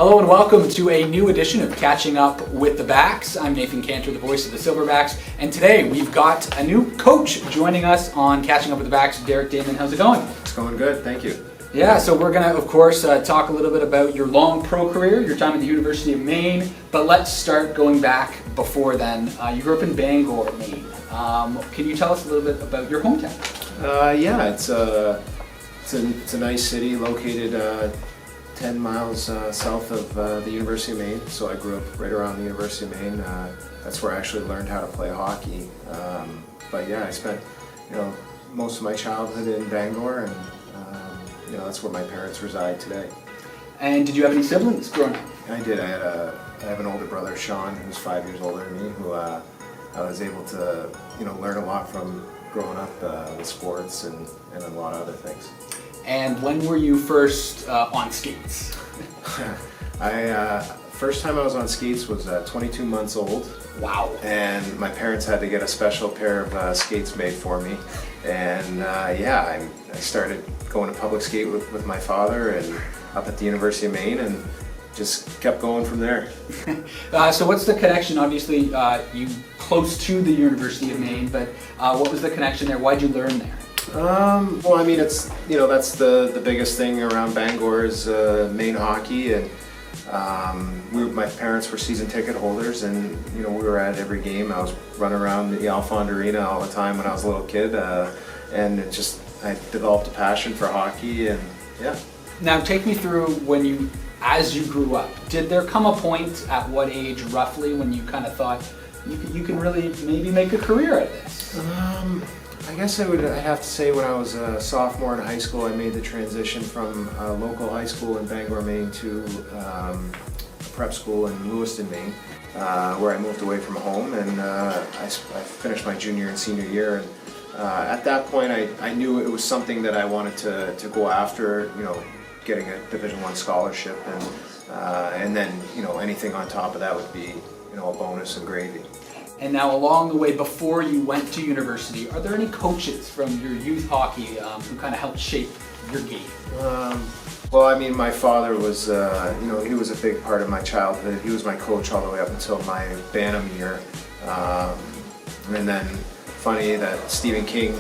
Hello and welcome to a new edition of Catching Up with the Backs. I'm Nathan Cantor, the voice of the Silverbacks, and today we've got a new coach joining us on Catching Up with the Backs, Derek Damon. How's it going? It's going good, thank you. Yeah, so we're going to, of course, talk a little bit about your long pro career, your time at the University of Maine, but let's start going back before then. You grew up in Bangor, Maine. Can you tell us a little bit about your hometown? Yeah, it's a nice city located 10 miles south of the University of Maine. So I grew up right around the University of Maine. That's where I actually learned how to play hockey. But yeah, I spent most of my childhood in Bangor, and that's where my parents reside today. And did you have any siblings growing up? I did. I have an older brother, Sean, who's 5 years older than me, who I was able to learn a lot from growing up with sports and a lot of other things. And when were you first on skates? First time I was on skates was 22 months old. Wow. And my parents had to get a special pair of skates made for me. And I started going to public skate with my father and up at the University of Maine, and just kept going from there. So what's the connection? Obviously, you close to the University of Maine, but what was the connection there? Why'd you learn there? Well, I mean, it's that's the biggest thing around Bangor is Maine hockey, and my parents were season ticket holders, and we were at every game. I was running around the Alfond Arena all the time when I was a little kid, and I developed a passion for hockey, and yeah. Now take me through as you grew up. Did there come a point at what age roughly when you kind of thought you can really maybe make a career out of this? I guess I'd have to say when I was a sophomore in high school, I made the transition from a local high school in Bangor, Maine to a prep school in Lewiston, Maine, where I moved away from home, and I finished my junior and senior year. And at that point, I knew it was something that I wanted to go after, getting a Division I scholarship, and then anything on top of that would be a bonus and gravy. And now along the way, before you went to university, are there any coaches from your youth hockey who kind of helped shape your game? Well, I mean, my father was, he was a big part of my childhood. He was my coach all the way up until my Bantam year. And then, funny that Stephen King,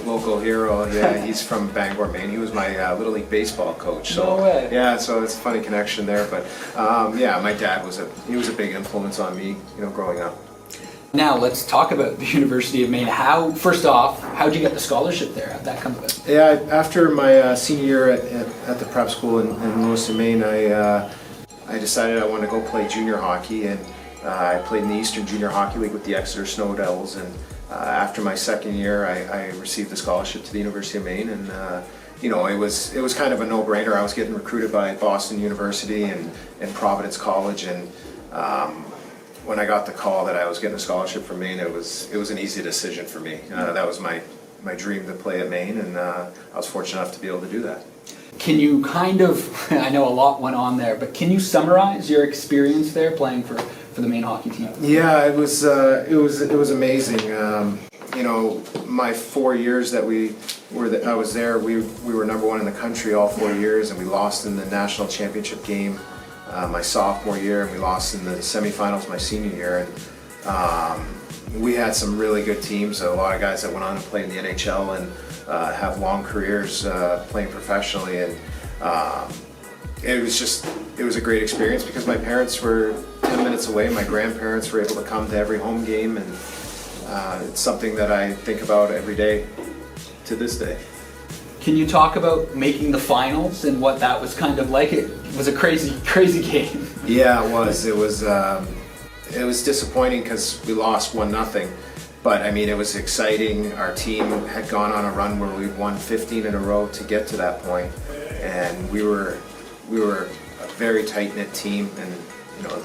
local hero, yeah, he's from Bangor, Maine. He was my Little League baseball coach. So, no way. Yeah, so it's a funny connection there. But my dad was a big influence on me, growing up. Now let's talk about the University of Maine. First off, how'd you get the scholarship there? How'd that come about? Yeah, after my senior year at the prep school in Lewiston, Maine, I decided I wanted to go play junior hockey, and I played in the Eastern Junior Hockey League with the Exeter Snow Devils, and after my second year, I received a scholarship to the University of Maine, and it was kind of a no-brainer. I was getting recruited by Boston University and Providence College, and when I got the call that I was getting a scholarship from Maine, it was an easy decision for me. That was my dream to play at Maine, and I was fortunate enough to be able to do that. Can you I know a lot went on there, but can you summarize your experience there playing for the Maine hockey team? Yeah, it was amazing. My 4 years that I was there, we were number one in the country all 4 years, and we lost in the national championship game my sophomore year, and we lost in the semifinals my senior year. And we had some really good teams. A lot of guys that went on to play in the NHL and have long careers playing professionally, and it was a great experience because my parents were 10 minutes away. My grandparents were able to come to every home game, and it's something that I think about every day to this day. Can you talk about making the finals and what that was kind of like? It was a crazy game. Yeah, it was. It was disappointing because we lost 1-0. But I mean, it was exciting. Our team had gone on a run where we'd won 15 in a row to get to that point, and we were a very tight-knit team. And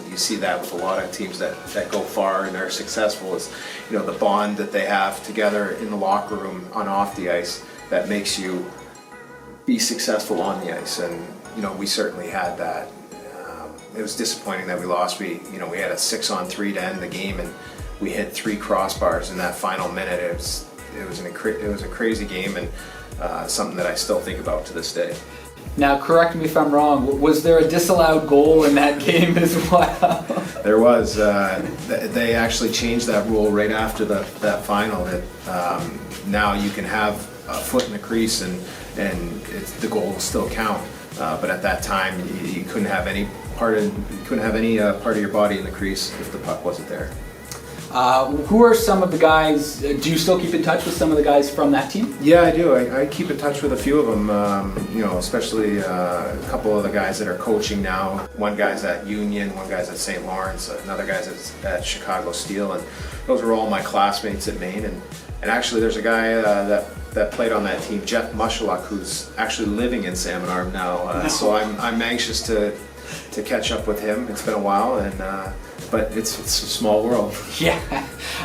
you see that with a lot of teams that go far and are successful, is the bond that they have together in the locker room on off the ice that makes you be successful on the ice. And we certainly had that. It was disappointing that we lost. We had a 6-on-3 to end the game, and we hit 3 crossbars in that final minute. It was a crazy game, and something that I still think about to this day. Now, correct me if I'm wrong, was there a disallowed goal in that game as well? There was. They actually changed that rule right after that final. That now you can have a foot in the crease and the goal will still count. But at that time, you couldn't have any part of your body in the crease if the puck wasn't there. Who are some of the guys? Do you still keep in touch with some of the guys from that team? Yeah, I do. I keep in touch with a few of them, especially a couple of the guys that are coaching now. One guy's at Union, one guy's at St. Lawrence, another guy's at Chicago Steel, and those were all my classmates at Maine. And actually there's a guy that played on that team, Jeff Musheluk, who's actually living in Salmon Arm now. So I'm anxious to catch up with him. It's been a while, but it's a small world. Yeah.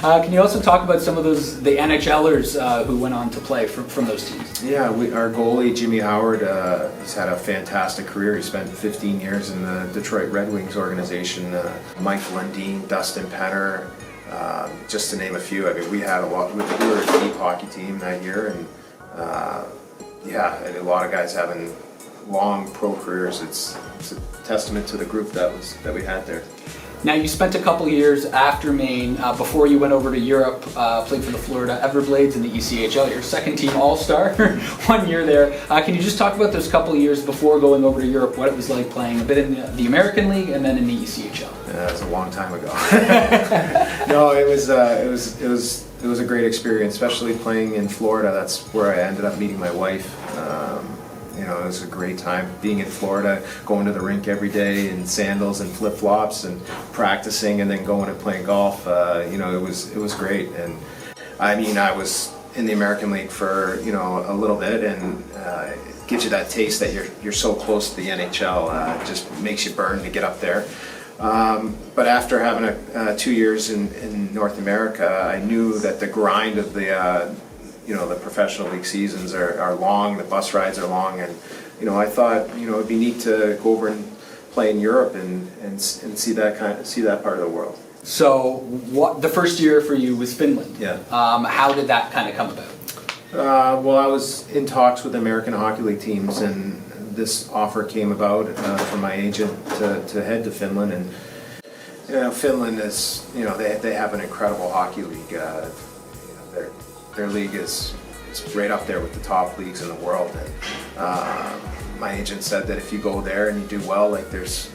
Can you also talk about some of the NHLers who went on to play from those teams? Yeah, our goalie, Jimmy Howard, he's had a fantastic career. He spent 15 years in the Detroit Red Wings organization. Mike Lundin, Dustin Penner, just to name a few. I mean, we had a lot. We were a deep hockey team that year, and a lot of guys having long pro careers. It's a testament to the group that we had there. Now, you spent a couple years after Maine, before you went over to Europe, played for the Florida Everblades in the ECHL, your second team All-Star, 1 year there. Can you just talk about those couple of years before going over to Europe, what it was like playing a bit in the American League and then in the ECHL? That was a long time ago. No, it was a great experience, especially playing in Florida. That's where I ended up meeting my wife. It was a great time being in Florida, going to the rink every day in sandals and flip-flops and practicing and then going and playing golf. It was great. And I mean, I was in the American League for, a little bit, and it gives you that taste that you're so close to the NHL. It just makes you burn to get up there. But after having 2 years in North America, I knew that the grind of the professional league seasons are long, the bus rides are long, and I thought it'd be neat to go over and play in Europe and see that part of the world. So the first year for you was Finland. Yeah. How did that kind of come about? Well, I was in talks with American Hockey League teams, and this offer came about from my agent to head to Finland. And Finland is they have an incredible hockey league. Their league is right up there with the top leagues in the world. And my agent said that if you go there and you do well, like there's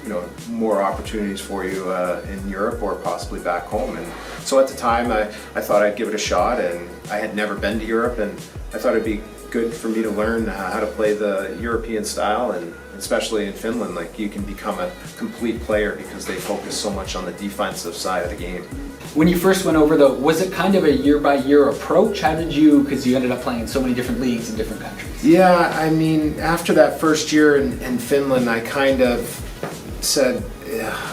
more opportunities for you in Europe or possibly back home. And so at the time, I thought I'd give it a shot, and I had never been to Europe, and I thought it'd be good for me to learn how to play the European style, and especially in Finland, like you can become a complete player because they focus so much on the defensive side of the game. When you first went over, though, was it kind of a year-by-year approach? How did you, because you ended up playing in so many different leagues in different countries? Yeah, I mean, after that first year in Finland, I kind of said,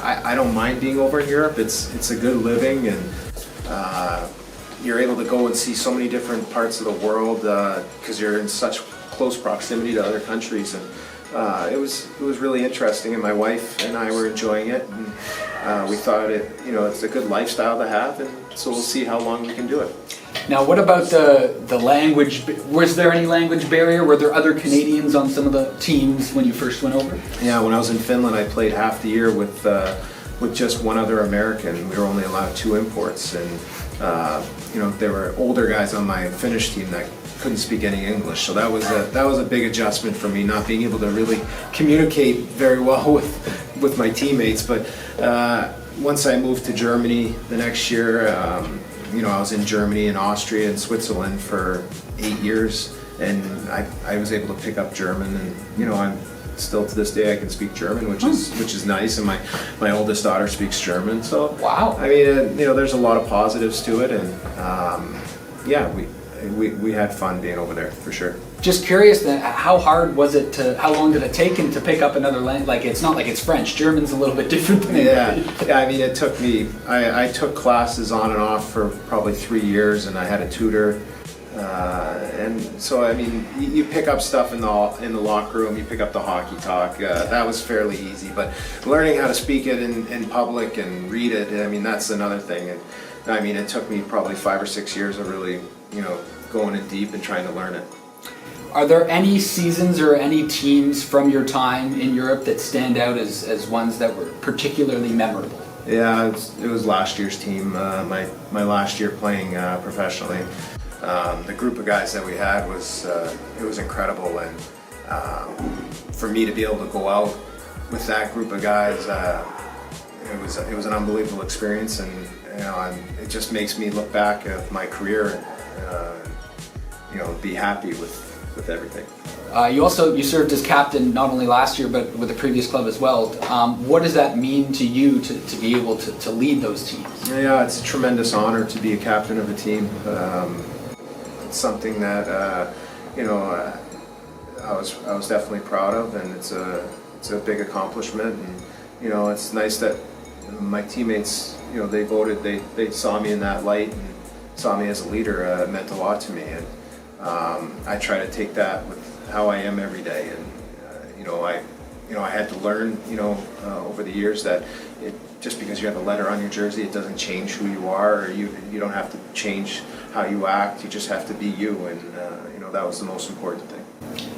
I don't mind being over in Europe. It's a good living, and you're able to go and see so many different parts of the world because you're in such close proximity to other countries. And it was really interesting, and my wife and I were enjoying it. And we thought it's a good lifestyle to have, and so we'll see how long we can do it. Now, what about the language? Was there any language barrier? Were there other Canadians on some of the teams when you first went over? Yeah, when I was in Finland, I played half the year with just one other American. We were only allowed 2 imports, and there were older guys on my Finnish team that couldn't speak any English, so that was a big adjustment for me, not being able to really communicate very well with my teammates. But once I moved to Germany the next year, I was in Germany and Austria and Switzerland for 8 years, and I was able to pick up German, and I'm still to this day I can speak German, which is nice, and my oldest daughter speaks German. So wow. I mean, there's a lot of positives to it, and we had fun being over there for sure. Just curious then, how hard was it how long did it take him to pick up another language? Like, it's not like it's French. German's a little bit different than English. Yeah, I mean, it took me, I took classes on and off for probably 3 years, and I had a tutor. And so, I mean, you pick up stuff in the locker room, you pick up the hockey talk. That was fairly easy, but learning how to speak it in public and read it, I mean, that's another thing. And I mean, it took me probably 5 or 6 years of really, going in deep and trying to learn it. Are there any seasons or any teams from your time in Europe that stand out as ones that were particularly memorable? Yeah, it was last year's team, my last year playing professionally. The group of guys that we had it was incredible, and for me to be able to go out with that group of guys, it was an unbelievable experience, and it just makes me look back at my career and be happy with everything. You served as captain not only last year but with the previous club as well. What does that mean to you to be able to lead those teams? Yeah, it's a tremendous honor to be a captain of a team. It's something that I was definitely proud of, and it's a big accomplishment. And it's nice that my teammates, they voted, they saw me in that light and saw me as a leader. It meant a lot to me, and I try to take that with how I am every day. And I had to learn over the years that just because you have a letter on your jersey, it doesn't change who you are, or you don't have to change how you act. You just have to be you, and that was the most important thing.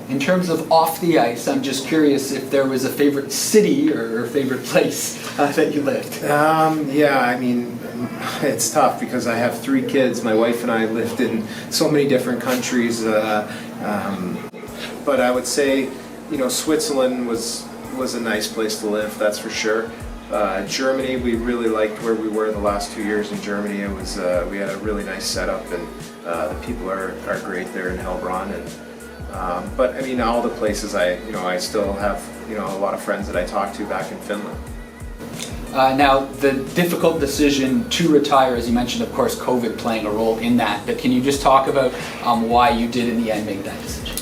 In terms of off the ice, I'm just curious if there was a favorite city or favorite place that you lived. Yeah, I mean, it's tough because I have 3 kids. My wife and I lived in so many different countries, but I would say, Switzerland was a nice place to live, that's for sure. Germany, we really liked where we were the last 2 years in Germany. It was we had a really nice setup, and the people are great there in Heilbronn. And but I mean, all the places I still have a lot of friends that I talk to back in Finland. Now, the difficult decision to retire, as you mentioned, of course, COVID playing a role in that. But can you just talk about why you did in the end make that decision?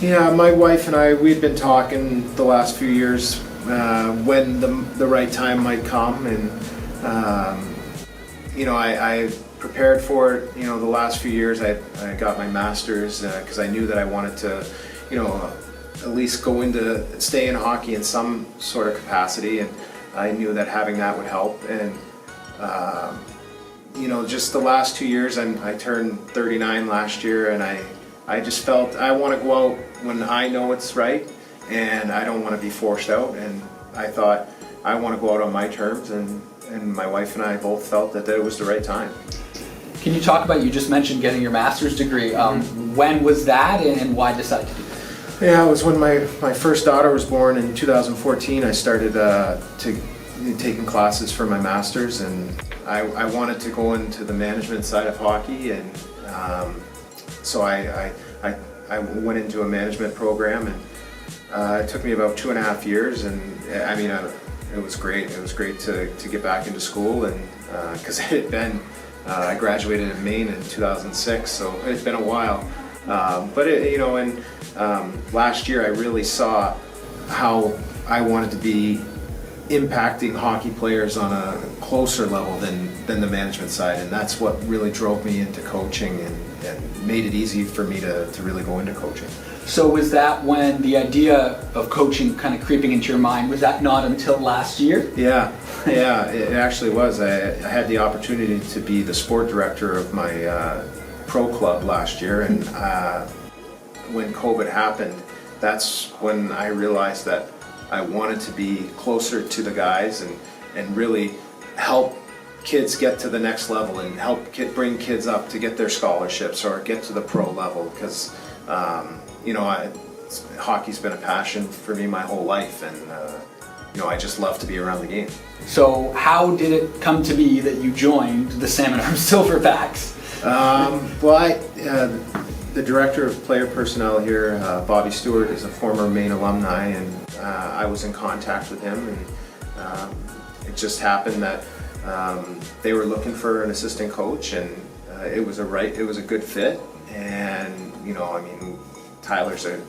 Yeah, my wife and I, we'd been talking the last few years when the right time might come, and I prepared for it. The last few years I got my master's because I knew that I wanted to at least stay in hockey in some sort of capacity, and I knew that having that would help. And just the last 2 years, I turned 39 last year, and I just felt I want to go out when I know it's right, and I don't want to be forced out. And I thought I want to go out on my terms, and my wife and I both felt that it was the right time. Can you talk about, you just mentioned getting your master's degree. When was that, and why decide to do that? Yeah, it was when my first daughter was born in 2014. I started taking classes for my master's, and I wanted to go into the management side of hockey, and so I went into a management program, and it took me about 2.5 years, and I mean, it was great. It was great to get back into school, and because it had been, I graduated in Maine in 2006, so it had been a while. But last year I really saw how I wanted to be impacting hockey players on a closer level than the management side, and that's what really drove me into coaching and made it easy for me to really go into coaching. So was that when the idea of coaching kind of creeping into your mind? Was that not until last year? Yeah, it actually was. I had the opportunity to be the sport director of my pro club last year, and when COVID happened, that's when I realized that I wanted to be closer to the guys and really help kids get to the next level, and help bring kids up to get their scholarships or get to the pro level, because hockey's been a passion for me my whole life, and I just love to be around the game. So how did it come to be that you joined the Salmon Arm Silverbacks? The director of player personnel here, Bobby Stewart, is a former Maine alumni, and I was in contact with him, and it just happened that they were looking for an assistant coach, and it was a good fit. And Tyler's a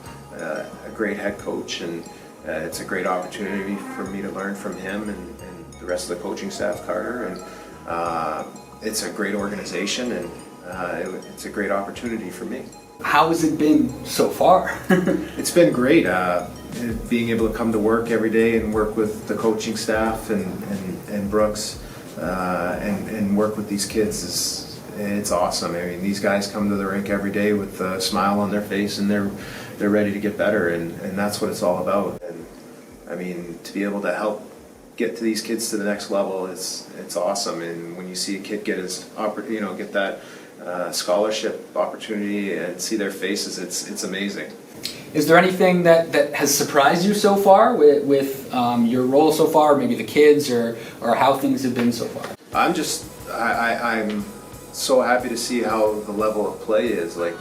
great head coach, and it's a great opportunity for me to learn from him and the rest of the coaching staff, Carter, and it's a great organization, and it's a great opportunity for me. How has it been so far? It's been great. Being able to come to work every day and work with the coaching staff and Brooks and work with these kids it's awesome. I mean, these guys come to the rink every day with a smile on their face, and they're ready to get better, and that's what it's all about. And I mean, to be able to help get to these kids to the next level, it's awesome. And when you see a kid get his get that scholarship opportunity and see their faces, it's amazing. Is there anything that has surprised you so far with your role so far, or maybe the kids, or how things have been so far? I'm so happy to see how the level of play is. Like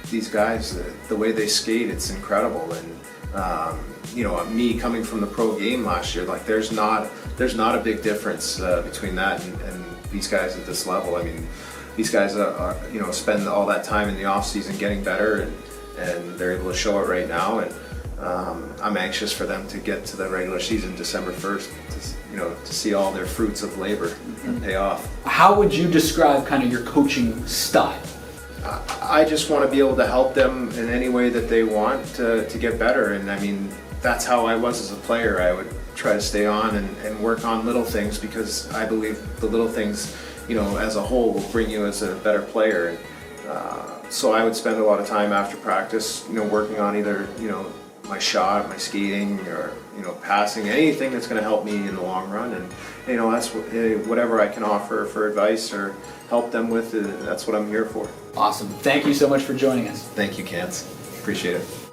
these guys, the way they skate, it's incredible. And me coming from the pro game last year, like there's not a big difference between that and these guys at this level. I mean, these guys are spend all that time in the off season getting better, and they're able to show it right now. And I'm anxious for them to get to the regular season December 1st to see all their fruits of labor pay off. How would you describe kind of your coaching style? I just want to be able to help them in any way that they want to get better. And I mean, that's how I was as a player. I would try to stay on and work on little things, because I believe the little things, as a whole, will bring you as a better player. And so I would spend a lot of time after practice, working on either, my shot, my skating, or passing, anything that's going to help me in the long run. And that's whatever I can offer for advice or help them with, that's what I'm here for. Awesome. Thank you so much for joining us. Thank you, Kance. Appreciate it.